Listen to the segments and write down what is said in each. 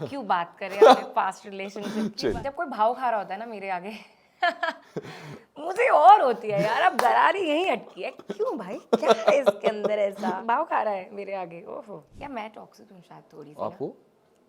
क्यों बात करें अपने पास्ट रिलेशनशिप की। जब कोई भाव खा रहा होता है ना मेरे आगे मुझे और होती है यार, अब दरार ही यहीं अटकी है, क्यों भाई, क्या है इसके अंदर ऐसा भाव खा रहा है मेरे आगे। ओहो, या मैं टॉक्सिक हूँ शायद थोड़ी सी आप ना। हो?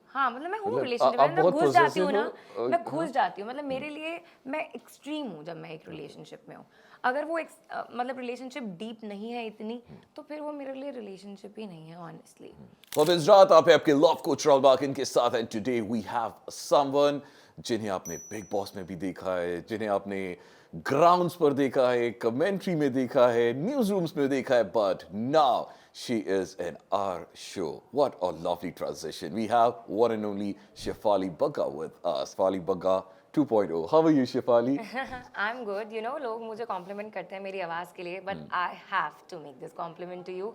हाँ मतलब मैं हूँ मतलब रिलेशनशिप आप में, मैं बहुत घुस जाती हूँ पॉसेसिव ना, हो? मैं घुस हाँ। जाती हूँ। मतलब मेरे लिए मैं एक्सट्रीम हूँ जब मैं एक रिलेशनशिप में हूँ। अगर वो मतलब रिलेशनशिप डीप नहीं है इतनी, तो फिर वो मेरे लिए रिलेशनशिप ही नहीं है ऑनेस्टली। हफिज रात आप हैं आपके लव कोच राहुल बाकिन के साथ and today we have someone जिन्हें आपने बिग बॉस में भी देखा है, जिन्हें आपने ग्राउंड्स पर देखा है, कमेंट्री में देखा है, न्यूज रूम्स में देखा है, but now she is in our show. What a lovely transition. We have one and only Shefali Bagga with us. Shefali Bagga 2.0. How are you, Shefali? I am good. You know लोग मुझे compliment करते हैं मेरी आवाज़ के लिए, but I have to make this compliment to you.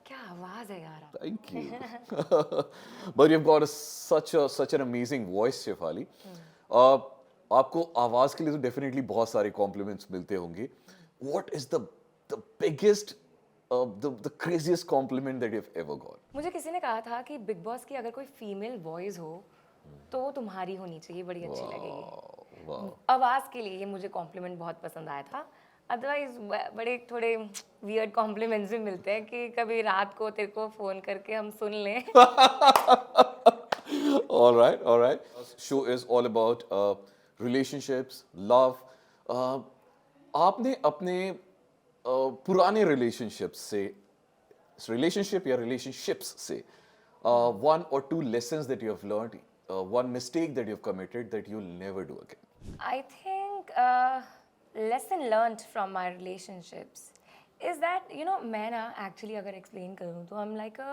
क्या आवाज़ है यार आपकी। Thank you. But you've got such an amazing voice, Shefali. Uh, आपको आवाज के लिए तो डेफिनेटली बहुत सारे कॉम्प्लीमेंट्स मिलते होंगे. What is the biggest, the craziest compliment that you've ever got? मुझे किसी ने कहा था कि बिग बॉस की अगर कोई फीमेल वॉइस हो तो वो तुम्हारी होनी चाहिए, बड़ी अच्छी लगेगी। Wow. आवाज़ के लिए ये मुझे कॉम्प्लीमेंट बहुत पसंद आया था। अदरवाइज बड़े थोड़े वियर्ड कॉम्प्लीमेंट्स भी मिलते हैं कि कभी रात को तेरे को फ़ोन करके हम सुन लें। All right, all right. Show is all about relationships, love. Uh, आपने अपने पुराने रिलेशनशिप या रिलेशनशिप्स से one or two lessons that you have learned, one mistake that you have committed that you'll never do again. I think lesson learned from my relationships is that you know मैं ना actually अगर explain करूँ तो I'm like a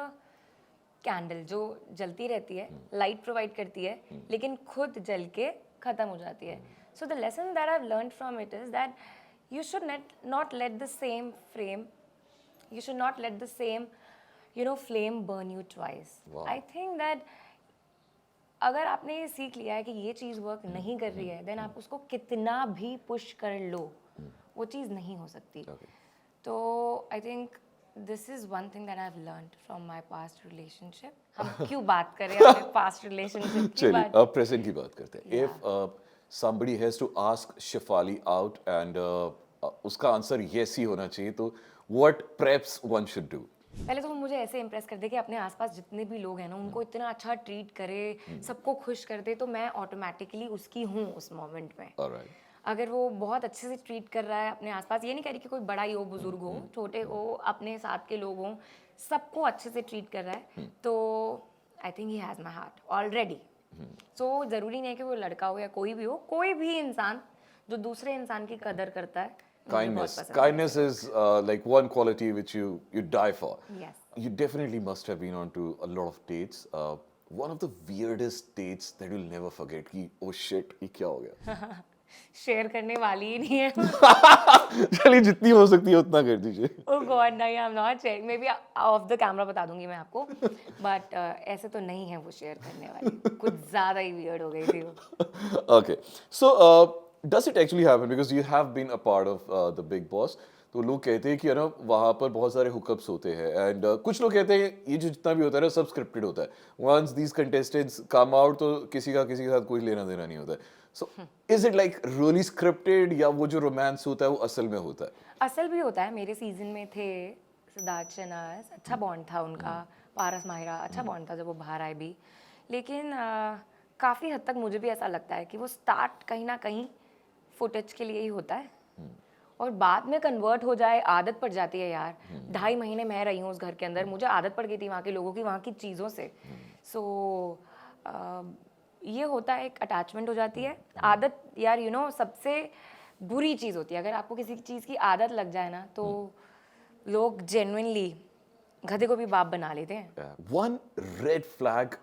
candle जो जलती रहती है, light provide करती है, लेकिन खुद जल के खत्म हो जाती है। So the lesson that I have learned from it is that you should not let the same flame, you should not let the same flame burn you twice. Wow. I think that अगर आपने ये सीख लिया है कि ये चीज़ work नहीं कर रही है, देन आप उसको कितना भी पुश कर लो, वो चीज़ नहीं हो सकती। Okay. तो I think this is one thing that I have learned from my past relationship. हम क्यों बात करें अपने पास्ट रिलेशनशिप की चलिए बात। अब प्रेजेंट की बात करते हैं. Yeah. If somebody has to ask Shefali out and उसका आंसर yes ही होना चाहिए, तो what preps one should do? पहले तो वो मुझे ऐसे इम्प्रेस कर दे कि अपने आसपास जितने भी लोग हैं ना उनको इतना अच्छा ट्रीट करे, सबको खुश कर दे, तो मैं ऑटोमेटिकली उसकी हूँ उस मोमेंट में। All right. अगर वो बहुत अच्छे से ट्रीट कर रहा है अपने आसपास, ये नहीं कह रही कि कोई बड़ा ही हो, बुजुर्ग हो, छोटे हो, अपने साथ के लोग हों, सबको अच्छे से ट्रीट कर रहा है, तो I think he has my heart already. So ज़रूरी नहीं है कि वो लड़का हो या कोई भी हो, कोई भी इंसान जो दूसरे इंसान की कदर करता है, मुझे बहुत Kindness. पसंद Kindness is like one quality which you die for. है। Yes. You definitely must have been on to a lot of dates. One of the weirdest dates that you'll never forget. कि oh shit, ये क्या हो गया? Share करने वाली ही नहीं है। चलिए जितनी हो सकती है उतना कर दीजिए. ओह गॉड, नहीं, आई am not sharing. May be of the camera बता दूंगी मैं आपको, बट ऐसे तो नहीं है वो शेयर करने वाली। कुछ ज़्यादा ही वियर्ड हो गई थी वो। Okay. So, does it actually happen? Because you have been a part of the Big Boss. तो लोग कहते हैं कि है ना वहाँ पर बहुत सारे हुकअप्स होते हैं एंड कुछ लोग कहते हैं ये जो जितना भी होता है ना सब स्क्रिप्टेड होता है. Once these contestants come out तो किसी के साथ कोई लेना देना नहीं होता है. So is it like really scripted या वो जो रोमांस होता है वो असल में होता है? असल भी होता है। मेरे सीजन में थे सिद्धार्थ शनाज, अच्छा बॉन्ड था उनका, पारस माहिरा, अच्छा बॉन्ड था जब वो बाहर आए भी, लेकिन काफ़ी हद तक मुझे भी ऐसा लगता है कि वो स्टार्ट कहीं ना कहीं फुटेज के लिए ही होता है और बाद में कन्वर्ट हो जाए, आदत पड़ जाती है यार। 2.5 महीने मैं रही हूँ उस घर के अंदर, मुझे आदत पड़ गई थी वहाँ के लोगों की, वहाँ की चीज़ों से। सो ये होता है, एक अटैचमेंट हो जाती है। आदत यार सबसे बुरी चीज़ होती है। अगर आपको किसी चीज़ की आदत लग जाए ना तो लोग जेन्युइनली गधे को भी बाप बना लेते हैं। One red flag,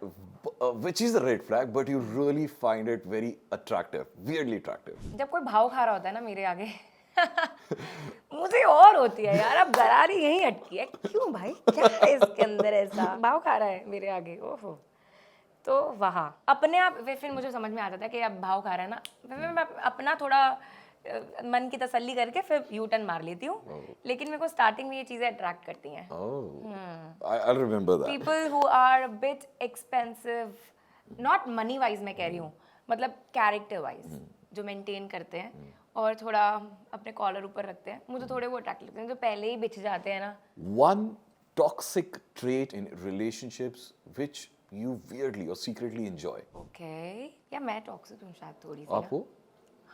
which is a red flag, but you really find it very attractive, weirdly attractive. जब कोई भाव खा रहा होता है ना मेरे आगे मुझे और होती है यार, अब दरार ही यहीं अटकी है, क्यों भाई, क्या है इसके अंदर ऐसा भाव खा रहा है मेरे आगे। ओहो, तो वहाँ अपने आप फिर मुझे समझ में आ जाता है कि अब भाव खा रहा है ना, फिर मैं अपना थोड़ा मन की तसल्ली करके फिर यू टर्न मार लेती हूँ। लेकिन मेरे को स्टार्टिंग में ये चीज़ें अट्रैक्ट करती हैं। Oh, I'll remember that. People who are a bit expensive not money wise मैं कह रही हूँ, मतलब कैरेक्टर वाइज जो मेंटेन करते हैं और थोड़ा अपने कॉलर ऊपर रखते हैं, मुझे थोड़े वो अट्रैक्ट लगते हैं जो पहले ही बिछ जाते हैं ना। One toxic trait in relationships which you weirdly or secretly enjoy. Okay, या मैं टॉक्सिक हूँ शायद थोड़ी सी आप ना। हो?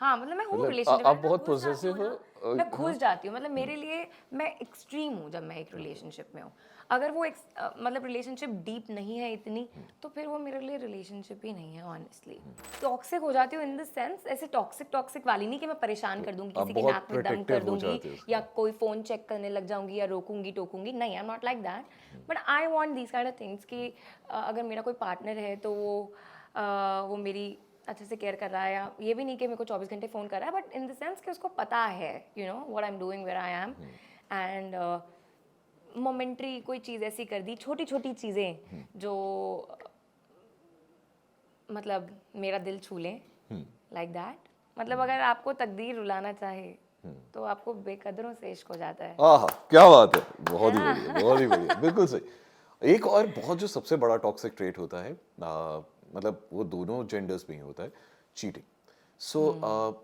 हाँ, मतलब मैं हूँ मतलब रिलेशनशिप आप में, बहुत मैं घुस जाती possessive हूँ ना, हो? मैं घुस जाती हूँ, मतलब मेरे लिए मैं एक्सट्रीम हूँ जब मैं एक रिलेशनशिप में हूँ। अगर वो मतलब रिलेशनशिप डीप नहीं है इतनी, तो फिर वो मेरे लिए रिलेशनशिप ही नहीं है ऑनेस्टली। टॉक्सिक हो जाती हूँ इन द सेंस, ऐसे टॉक्सिक टॉक्सिक वाली नहीं कि मैं परेशान कर दूंगी, आप किसी की बहुत नाक में दम कर protective हो दूंगी जाते हो उसके या कोई फोन चेक करने लग जाऊंगी या रोकूंगी टोकूंगी, नहीं, आई am not like that. But I want these kind of things कि अगर मेरा कोई पार्टनर है तो वो मेरी अच्छे से केयर कर रहा है, या ये भी नहीं कि मेरे को 24 घंटे फ़ोन कर रहा है, बट इन द सेंस कि उसको पता है you know what I am doing, where I am, and momentary कोई चीज़ ऐसी कर दी, छोटी छोटी चीज़ें जो मतलब मेरा दिल छू लें, लाइक दैट। मतलब अगर आपको तकदीर रुलाना चाहे तो आपको बेकदरों से इश्क हो जाता है। आहा, क्या बात है, बहुत ही हाँ। बढ़िया, बहुत ही बढ़िया, बिल्कुल सही। एक और बहुत जो सबसे बड़ा टॉक्सिक ट्रेट होता है, मतलब वो दोनों जेंडर्स में ही होता है, चीटिंग। सो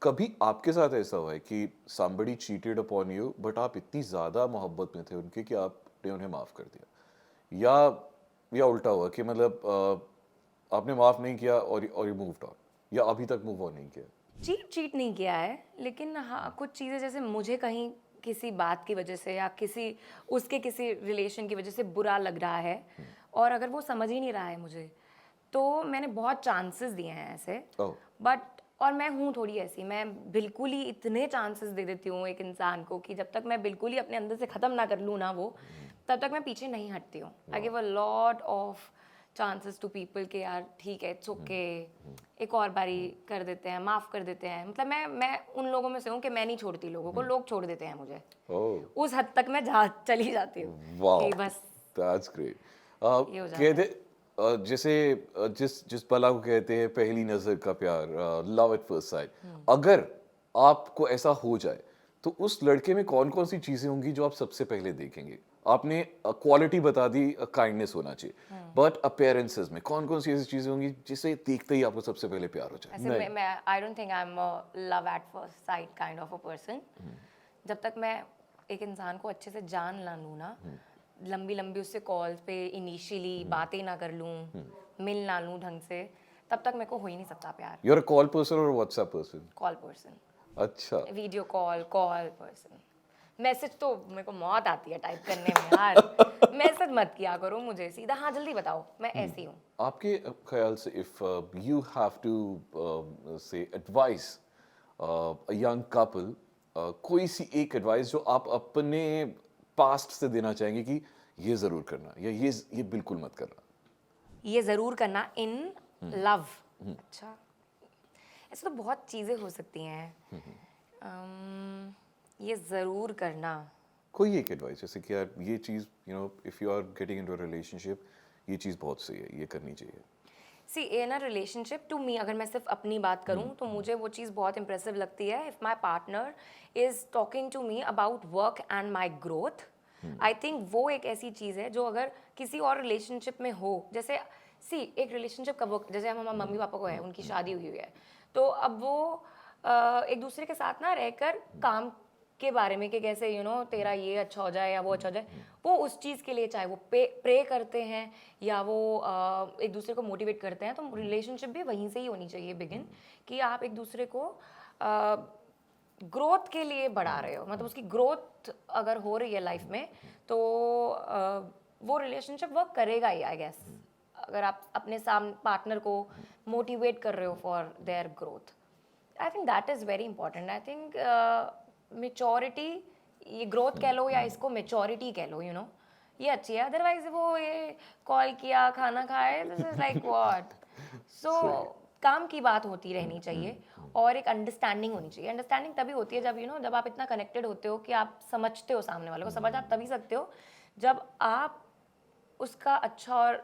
कभी आपके साथ ऐसा हुआ है कि somebody cheated upon you but आप इतनी ज्यादा मोहब्बत में थे उनके कि आपने उन्हें माफ कर दिया, या उल्टा हुआ कि मतलब आपने माफ नहीं किया और यू मूव्ड ऑन, या अभी तक मूव ऑन नहीं किया? चीट चीट नहीं किया है, लेकिन हाँ कुछ चीज़ें जैसे मुझे कहीं किसी बात की वजह से या किसी रिलेशन की वजह से बुरा लग रहा है, और अगर वो समझ ही नहीं रहा है मुझे, तो मैंने बहुत चांसेस दिए हैं ऐसे। ओह, बट और मैं हूँ थोड़ी ऐसी, मैं बिल्कुल ही इतने चांसेस दे देती हूँ एक इंसान को कि जब तक मैं बिल्कुल ही अपने अंदर से ख़त्म ना कर लूँ ना वो, तब तक मैं पीछे नहीं हटती हूँ। I give a lot of chances to people के यार ठीक है, इट्स ओके, एक और बारी कर देते हैं, माफ़ कर देते हैं। मतलब मैं उन लोगों में से हूँ कि मैं नहीं छोड़ती लोगों को, लोग छोड़ देते हैं मुझे। ओह, उस हद तक मैं चली जाती हूँ वाओ, कि बस दैट्स ग्रेट। ये हो जाता कहते है। जैसे जिस जिस बला को कहते हैं पहली नजर का प्यार, लव एट फर्स्ट साइट, अगर आपको ऐसा हो जाए तो उस लड़के में कौन कौन सी चीजें होंगी जो आप सबसे पहले देखेंगे? आपने क्वालिटी बता दी, काइंडनेस होना चाहिए, बट अपीयरेंसेस में कौन कौन सी ऐसी चीजें होंगी जिसे देखते ही आपको सबसे पहले प्यार हो जाए? ऐसे मैं I don't think I am love at first sight kind of a person. जब तक मैं एक इंसान को अच्छे से जान ना लूँ ना, लंबी लंबी उससे कॉल्स पे इनिशियली बातें ना कर लूँ, मिल ना लूँ ढंग से, तब तक मेरे को हो ही नहीं सकता प्यार। You are a call person और व्हाट्सएप पर्सन? कॉल पर्सन, अच्छा, video call, call person. Message तो मेरे को मौत आती है टाइप करने में यार। मैसेज मत किया करो मुझे, सीधा हाँ जल्दी बताओ, मैं ऐसी हूँ। आपके ख्याल से इफ यू हैव टू से एडवाइस अ यंग कपल, कोई सी एक एडवाइस जो आप अपने पास्ट से देना चाहेंगे कि ये जरूर करना या ये बिल्कुल मत करना? ये ज़रूर करना इन लव। अच्छा, ऐसे तो बहुत चीज़ें हो सकती हैं। ये ज़रूर करना, कोई एक एडवाइस जैसे कि यार ये चीज, you know, if you are getting into a relationship, ये चीज बहुत सही है, ये करनी चाहिए। सी इन अ रिलेशनशिप टू मी, अगर मैं सिर्फ अपनी बात करूं तो मुझे वो चीज़ बहुत इंप्रेसिव लगती है if my partner is talking to me about work and my growth. I think वो एक ऐसी चीज़ है जो अगर किसी और रिलेशनशिप में हो, जैसे सी एक रिलेशनशिप कब जैसे हम हमारे मम्मी पापा को है, उनकी शादी हुई हुई है, तो अब वो एक दूसरे के साथ ना रहकर काम के बारे में कि कैसे तेरा ये अच्छा हो जाए या वो अच्छा हो जाए, वो उस चीज़ के लिए चाहे वो प्रे करते हैं या वो एक दूसरे को मोटिवेट करते हैं, तो रिलेशनशिप भी वहीं से ही होनी चाहिए बिगिन, कि आप एक दूसरे को ग्रोथ के लिए बढ़ा रहे हो, मतलब उसकी ग्रोथ अगर हो रही है लाइफ में, तो वो रिलेशनशिप वर्क करेगा ही आई गेस, अगर आप अपने पार्टनर को मोटिवेट कर रहे हो for their growth. I think that is very important. I think maturity, ये ग्रोथ कह लो या इसको मेचोरिटी कह लो, ये अच्छी है। अदरवाइज वो ये कॉल किया, खाना खाए, दिस इज लाइक व्हाट। सो काम की बात होती रहनी चाहिए और एक अंडरस्टैंडिंग होनी चाहिए। अंडरस्टैंडिंग तभी होती है जब जब आप इतना कनेक्टेड होते हो कि आप समझते हो सामने वाले को। समझ आप तभी सकते हो जब आप उसका अच्छा और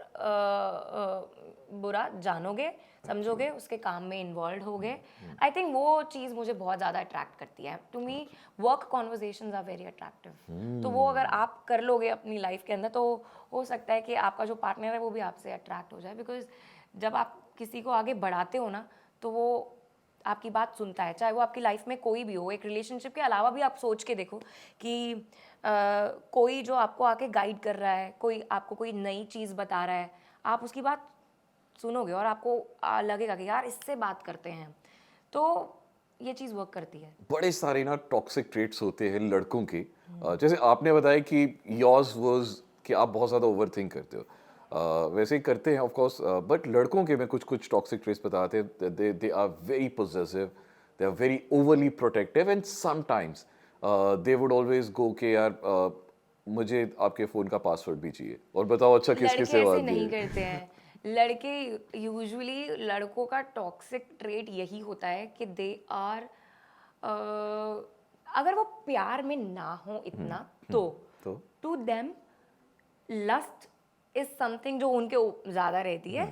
बुरा जानोगे, समझोगे, उसके काम में इन्वॉल्व होगे। आई थिंक वो चीज़ मुझे बहुत ज़्यादा अट्रैक्ट करती है। To me work conversations are very attractive. तो वो अगर आप कर लोगे अपनी लाइफ के अंदर, तो हो सकता है कि आपका जो पार्टनर है वो भी आपसे अट्रैक्ट हो जाए, बिकॉज जब आप किसी को आगे बढ़ाते हो ना तो वो आपकी बात सुनता है, चाहे वो आपकी लाइफ में कोई भी हो। एक रिलेशनशिप के अलावा भी आप सोच के देखो कि कोई जो आपको आके गाइड कर रहा है, कोई आपको कोई नई चीज़ बता रहा है, आप उसकी बात सुनोगे और आपको लगेगा कि यार इससे बात करते हैं, तो ये चीज़ वर्क करती है। बड़े सारे ना टॉक्सिक ट्रेट्स होते हैं लड़कों के। जैसे आपने बताया कि योर्स वाज कि आप बहुत ज़्यादा ओवरथिंक करते हो। वैसे ही करते हैं ऑफ कोर्स, बट लड़कों के में कुछ कुछ टॉक्सिक ट्रेट्स बताते हैं। They are very possessive, they are very overly protective and sometimes they would always go के यार मुझे आपके फ़ोन का पासवर्ड भी चाहिए और बताओ अच्छा किस किस लड़के से ऐसे बात नहीं की है। करते हैं। लड़के यूजुअली, लड़कों का टॉक्सिक ट्रेट यही होता है कि दे आर, अगर वो प्यार में ना हो इतना तो तो to them lust is something जो उनके ज़्यादा रहती है।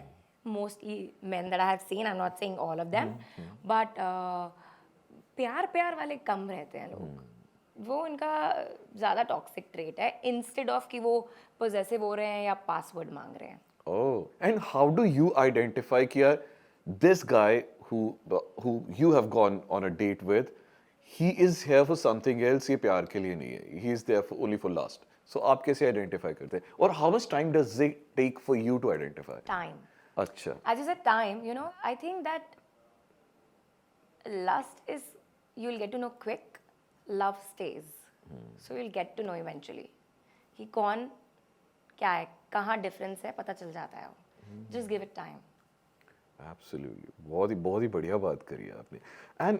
Mostly man that I have seen, I am not saying all of them, but प्यार प्यार वाले कम रहते हैं लोग। वो उनका ज़्यादा टॉक्सिक ट्रेट है, इंस्टेड ऑफ कि वो पोजेसिव हो रहे हैं या पासवर्ड मांग रहे हैं। Oh, and how do you identify कि यार this guy who you have gone on a date with, he is here for something else, ये प्यार के लिए नहीं है, he is there for, only for lust. So आप कैसे identify करते हैं? और how much time does it take for you to identify? Time. अच्छा, As you said, time, you know, I think that lust is, you'll get to know quick, love stays. So you'll get to know eventually कि कौन क्या है, कहाँ difference है, पता चल जाता है वो। Just give it time. absolutely, बहुत ही बढ़िया बात करी है आपने। And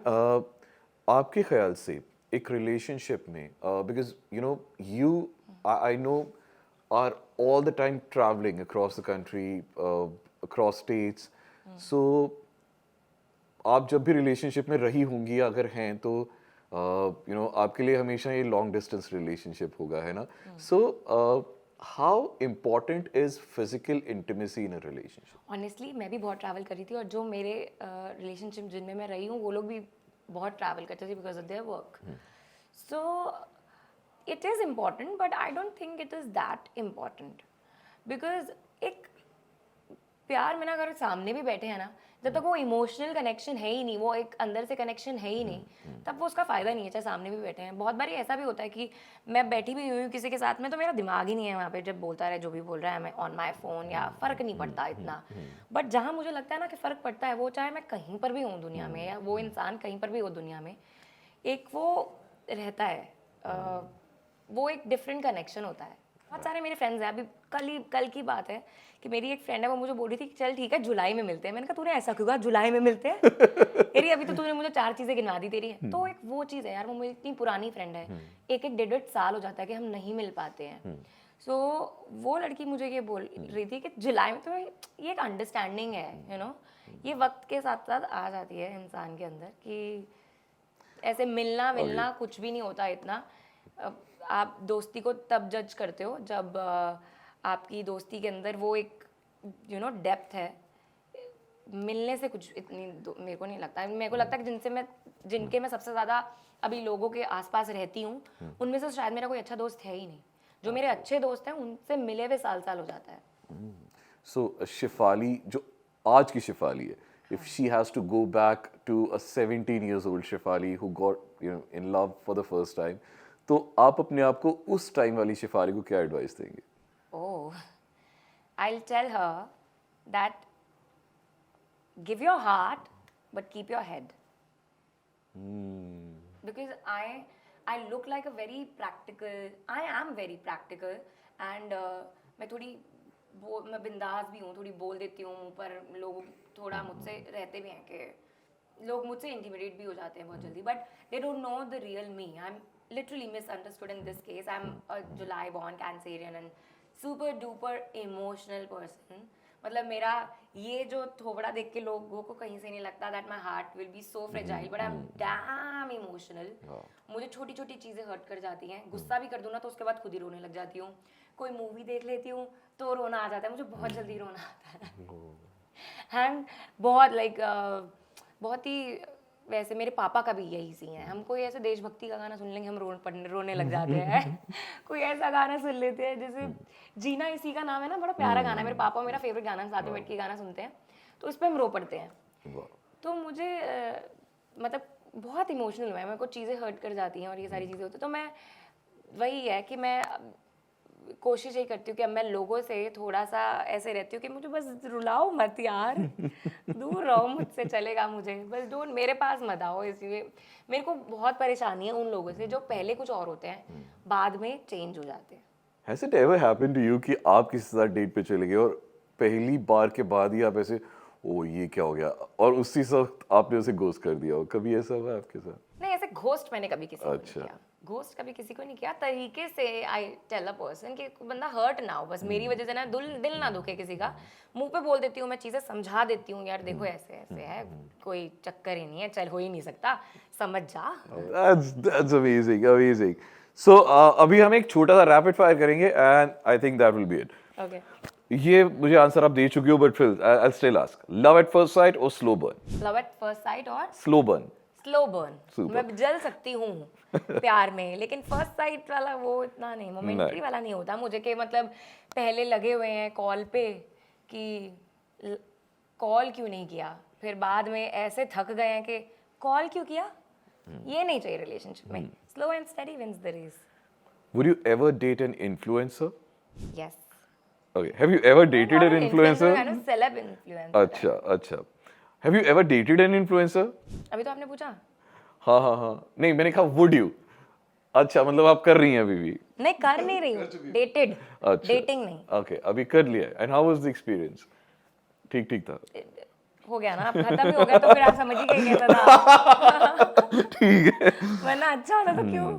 आपके ख्याल से एक रिलेशनशिप में, because you know I know are all the time traveling across the country, across states, so आप जब भी रिलेशनशिप में रही होंगी अगर हैं तो यू नो आपके लिए हमेशा ये लॉन्ग डिस्टेंस रिलेशनशिप होगा, है ना? So how important is physical intimacy in a relationship? Honestly मैं भी बहुत ट्रैवल करी थी और जो मेरे रिलेशनशिप जिनमें मैं रही हूँ वो लोग भी बहुत ट्रैवल करते थे because of their work. So it is important but I don't think it is that important, because एक प्यार में ना अगर सामने भी बैठे हैं ना, जब तक वो इमोशनल कनेक्शन है ही नहीं, वो एक अंदर से कनेक्शन है ही नहीं, तब वो उसका फ़ायदा नहीं है चाहे सामने भी बैठे हैं। बहुत बार ऐसा भी होता है कि मैं बैठी भी हुई हूँ किसी के साथ में तो मेरा दिमाग ही नहीं है वहाँ पे, जब बोलता रहे जो भी बोल रहा है मैं ऑन माई फ़ोन, या फ़र्क नहीं पड़ता इतना। बट जहाँ मुझे लगता है ना कि फ़र्क पड़ता है, वो चाहे मैं कहीं पर भी हूँ दुनिया में या वो इंसान कहीं पर भी हो दुनिया में, एक वो रहता है, वो एक डिफरेंट कनेक्शन होता है। बहुत सारे मेरे फ्रेंड्स हैं, अभी कल की बात है कि मेरी एक फ्रेंड है, वो मुझे बोल रही थी कि चल ठीक है जुलाई में मिलते हैं। मैंने कहा तूने ऐसा क्यों कहा जुलाई में मिलते हैं? कह रही अभी तो तूने मुझे 4 चीज़ें गिनवा दी तेरी। तो एक वो चीज़ है यार, वो मेरी इतनी पुरानी फ्रेंड है, एक एक 1.5 साल हो जाता है कि हम नहीं मिल पाते हैं। सो वो लड़की मुझे ये बोल रही थी कि जुलाई में, तो ये एक अंडरस्टैंडिंग है, यू नो, ये वक्त के साथ साथ आ जाती है इंसान के अंदर कि ऐसे मिलना मिलना कुछ भी नहीं होता इतना। आप दोस्ती को तब जज करते हो जब आपकी दोस्ती के अंदर वो एक यू नो डेप्थ है। मिलने से कुछ इतनी मेरे को नहीं लगता। मेरे को लगता है कि जिनके मैं सबसे ज़्यादा अभी लोगों के आसपास रहती हूँ, उनमें से शायद मेरा कोई अच्छा दोस्त है ही नहीं। जो मेरे अच्छे दोस्त हैं उनसे मिले हुए साल साल हो जाता है। सो शिफाली जो आज की शिफाली है, if she has to go back to a 17 years old Shefali who got in love for the first time, तो आप अपने आप को उस टाइम वाली शिफाली को क्या एडवाइस देंगे? Oh, I'll tell her that give your heart but keep your head. Because I look like a very practical, I am very practical, and मैं बिंदास भी हूँ, थोड़ी बोल देती हूँ, पर लोग थोड़ा मुझसे रहते भी हैं कि लोग मुझसे इंटिमिडेट भी हो जाते हैं बहुत जल्दी, but they don't know the real me. I am literally misunderstood in this case. I am a July born Cancerian and super duper emotional person. मतलब मेरा ये जो थोबड़ा देख के लोगों को कहीं से नहीं लगता that my heart will be so fragile, but I am damn emotional. मुझे छोटी छोटी चीज़ें हर्ट कर जाती हैं। गुस्सा भी कर दूँ ना तो उसके बाद खुद ही रोने लग जाती हूँ। कोई मूवी देख लेती हूँ तो रोना आ जाता है, मुझे बहुत जल्दी रोना आता है। एंड बहुत बहुत ही वैसे मेरे पापा का भी यही सीन है। हम कोई ऐसे देशभक्ति का गाना सुन लेंगे हम रोने लग जाते हैं। कोई ऐसा गाना सुन लेते हैं जैसे जीना इसी का नाम है ना, बड़ा प्यारा गाना है। मेरे पापा मेरा फेवरेट गाना है, साथ में बैठ के गाना सुनते हैं। तो उस पर हम रो पड़ते हैं। वाह, तो मुझे मतलब बहुत इमोशनल हुआ है, मेरे को चीज़ें हर्ट कर जाती हैं और ये सारी चीज़ें होती हैं। तो मैं वही है कि मैं कोशिश यही करती हूँ कि अब मैं लोगों से थोड़ा सा ऐसे रहती हूँ कि मुझे बस रुलाओ मत यार, दूर रहो मुझसे, चलेगा मुझे, बस डोंट मेरे पास मत आओ। इसलिए मेरे को बहुत परेशानी है उन लोगों से जो पहले कुछ और होते हैं, बाद में चेंज हो जाते हैं। Has it ever happened to you कि आप किसी के साथ डेट पे चले गए और पहली बार के बाद ही आप ऐसे ओ ये क्या हो गया और उसी वक्त आपने उसे घोस्ट कर दिया हो? कभी ऐसा हुआ है आपके साथ? नहीं, ऐसे घोस्ट मैंने कभी किसी को अच्छा। नहीं किया, घोस्ट कभी किसी को नहीं किया। तरीके से आई टेल अ पर्सन कि बंदा हर्ट ना हो, बस मेरी वजह से ना दिल ना दुखे किसी का। मुंह पे बोल देती हूँ मैं चीज़ें, समझा देती हूँ यार देखो ऐसे ऐसे है, कोई चक्कर ही नहीं है, चल हो ही नहीं सकता, समझ जा। That's amazing, amazing. So अभी हम एक छोटा सा रैपिड फायर करेंगे and I think that will be it. Okay, ये मुझे आंसर आप दे चुकी हो बट फिर I'll still ask. Love at first sight और slow burn? Love at first sight और Slow burn. Slow burn. Super. मैं जल सकती हूँ प्यार में, लेकिन फर्स्ट साइट वाला वो इतना नहीं, मोमेंटरी वाला नहीं होता मुझे कि मतलब पहले लगे हुए हैं कॉल पे कि कॉल क्यों नहीं किया, फिर बाद में ऐसे थक गए हैं कि कॉल क्यों किया। ये नहीं चाहिए रिलेशनशिप में। Slow and steady wins the race. Would you ever date an influencer? Yes, Okay. Have you ever dated an influencer? kind of celeb influencer। अच्छा अच्छा. Have you ever dated an influencer? अभी तो आपने पूछा। हाँ नहीं मैंने कहा would you? अच्छा मतलब आप कर रही हैं अभी भी? नहीं, कर नहीं रही हूँ, डेटेड, अच्छा. डेटिंग नहीं। Okay, अभी कर लिया है. And how was the experience? ठीक था. हो गया ना, अब खत्म ही हो गया तो फिर आप समझ ही गए कैसा था। ठीक है. वरना अच्छा होता तो क्यों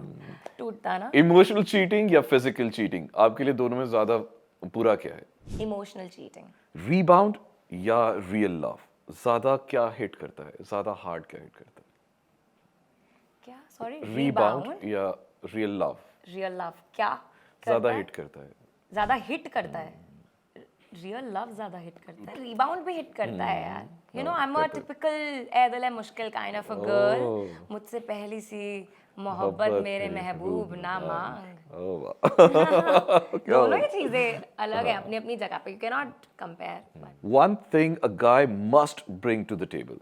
टूटता ना। Emotional cheating या physical cheating? आपके लिए दोनों में ज्यादा बुरा क्या है? Emotional cheating. Rebound या real love? ज्यादा क्या हिट करता है? ज्यादा हार्ड क्या हिट करता है? क्या, सॉरी, Rebound या real love? रियल लव क्या ज्यादा करता है? हिट करता है. ज्यादा हिट करता है। रियल लव ज्यादा हिट करता है, रिबाउंड भी हिट करता है यार। You know I am a typical Ae Dil Hai मुश्किल काइंड ऑफ अ गर्ल। मुझसे पहली सी मोहब्बत मेरे महबूब ना मांग। Oh, wow. दोनों ही चीजें अलग है अपनी अपनी जगह पे, you can not compare. One thing a guy must bring to the table.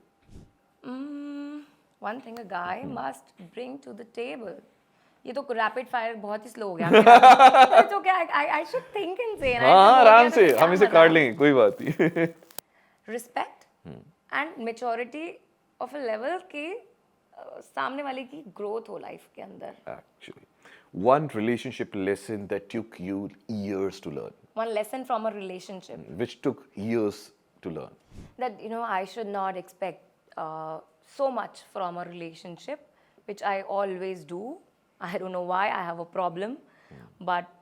One thing a guy must bring to the table. ये तो रैपिड फायर बहुत ही स्लो हो गया मेरा। तो क्या आई शुड थिंक एंड से। हाँ आराम से हम इसे काट लेंगे कोई बात नहीं. Respect and maturity of a level की सामने वाले की ग्रोथ हो लाइफ के अंदर। Actually, one relationship lesson that took you years to learn, one lesson from a relationship which took years to learn. that I should not expect so much from a relationship, which I always do. I don't know why, I have a problem, but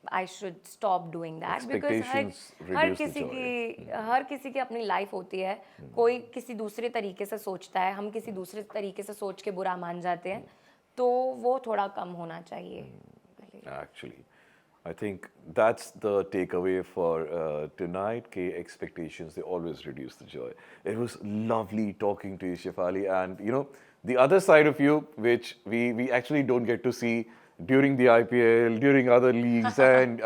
I should stop doing that because Expectations her reduce the किसी joy. की हर किसी की अपनी life होती है। कोई किसी दूसरे तरीके से सोचता है, हम किसी दूसरे तरीके से सोच के बुरा मान जाते हैं, तो वो थोड़ा कम होना चाहिए। Actually, I think that's the takeaway for tonight. K expectations, they always reduce the joy. It was lovely talking to you, Shefali, and the other side of you, which we actually don't get to see during the IPL, during other leagues, and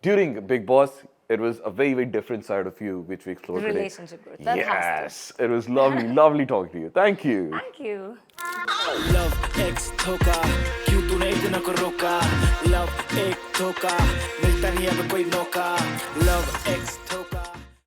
during Big Boss. It was a very, very different side of you, which we explored today. Relationship growth, that has to. Yes, it was lovely, lovely talking to you. Thank you. Thank you. Love X धोखा क्यों तूने इतना को रोका Love एक धोखा मिलता नहीं अब कोई मौका Love X